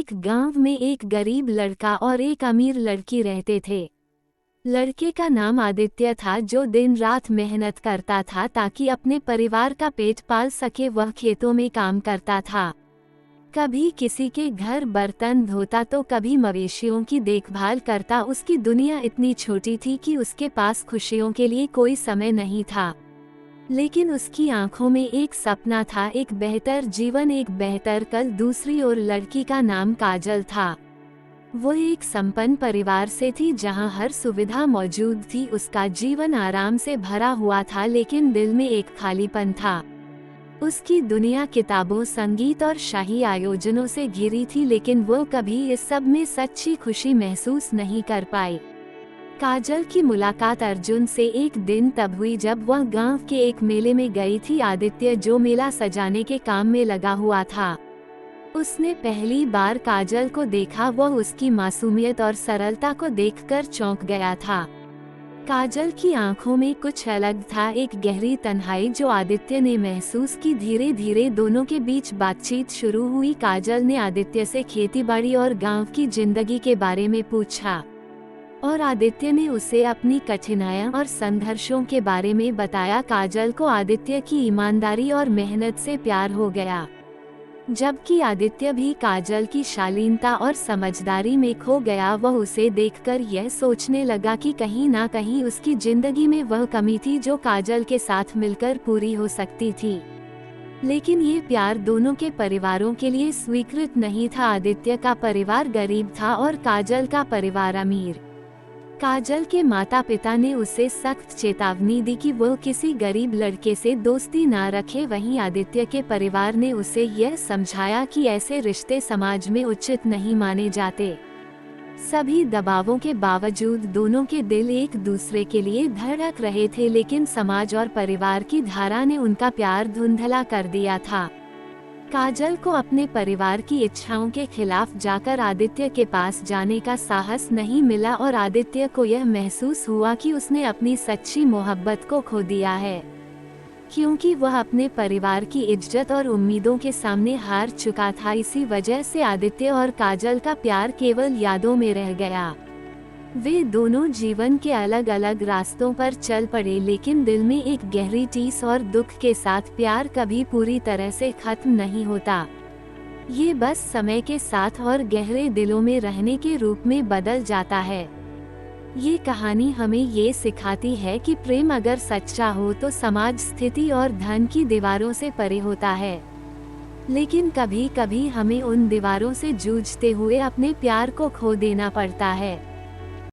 एक गांव में एक गरीब लड़का और एक अमीर लड़की रहते थे। लड़के का नाम आदित्य था, जो दिन रात मेहनत करता था ताकि अपने परिवार का पेट पाल सके। वह खेतों में काम करता था, कभी किसी के घर बर्तन धोता तो कभी मवेशियों की देखभाल करता। उसकी दुनिया इतनी छोटी थी कि उसके पास खुशियों के लिए कोई समय नहीं था, लेकिन उसकी आंखों में एक सपना था, एक बेहतर जीवन, एक बेहतर कल। दूसरी ओर लड़की का नाम काजल था। वो एक संपन्न परिवार से थी जहां हर सुविधा मौजूद थी। उसका जीवन आराम से भरा हुआ था, लेकिन दिल में एक खालीपन था। उसकी दुनिया किताबों, संगीत और शाही आयोजनों से घिरी थी, लेकिन वो कभी इस सब में सच्ची खुशी महसूस नहीं कर पाई। काजल की मुलाकात अर्जुन से एक दिन तब हुई जब वह गांव के एक मेले में गई थी। आदित्य, जो मेला सजाने के काम में लगा हुआ था, उसने पहली बार काजल को देखा। वह उसकी मासूमियत और सरलता को देखकर चौंक गया था। काजल की आंखों में कुछ अलग था, एक गहरी तन्हाई जो आदित्य ने महसूस की। धीरे धीरे दोनों के बीच बातचीत शुरू हुई। काजल ने आदित्य से खेतीबाड़ी और गांव की जिंदगी के बारे में पूछा, और आदित्य ने उसे अपनी कठिनाइयां और संघर्षों के बारे में बताया। काजल को आदित्य की ईमानदारी और मेहनत से प्यार हो गया, जबकि आदित्य भी काजल की शालीनता और समझदारी में खो गया। वह उसे देखकर यह सोचने लगा कि कहीं ना कहीं उसकी जिंदगी में वह कमी थी जो काजल के साथ मिलकर पूरी हो सकती थी। लेकिन ये प्यार दोनों के परिवारों के लिए स्वीकृत नहीं था। आदित्य का परिवार गरीब था और काजल का परिवार अमीर। काजल के माता पिता ने उसे सख्त चेतावनी दी कि वो किसी गरीब लड़के से दोस्ती ना रखे। वहीं आदित्य के परिवार ने उसे यह समझाया कि ऐसे रिश्ते समाज में उचित नहीं माने जाते। सभी दबावों के बावजूद दोनों के दिल एक दूसरे के लिए धड़क रहे थे, लेकिन समाज और परिवार की धारा ने उनका प्यार धुंधला कर दिया था। काजल को अपने परिवार की इच्छाओं के खिलाफ जाकर आदित्य के पास जाने का साहस नहीं मिला, और आदित्य को यह महसूस हुआ कि उसने अपनी सच्ची मोहब्बत को खो दिया है, क्योंकि वह अपने परिवार की इज्जत और उम्मीदों के सामने हार चुका था। इसी वजह से आदित्य और काजल का प्यार केवल यादों में रह गया। वे दोनों जीवन के अलग अलग रास्तों पर चल पड़े, लेकिन दिल में एक गहरी टीस और दुख के साथ प्यार कभी पूरी तरह से खत्म नहीं होता। ये बस समय के साथ और गहरे दिलों में रहने के रूप में बदल जाता है। ये कहानी हमें ये सिखाती है कि प्रेम अगर सच्चा हो तो समाज, स्थिति और धन की दीवारों से परे होता है, लेकिन कभी कभी हमें उन दीवारों से जूझते हुए अपने प्यार को खो देना पड़ता है।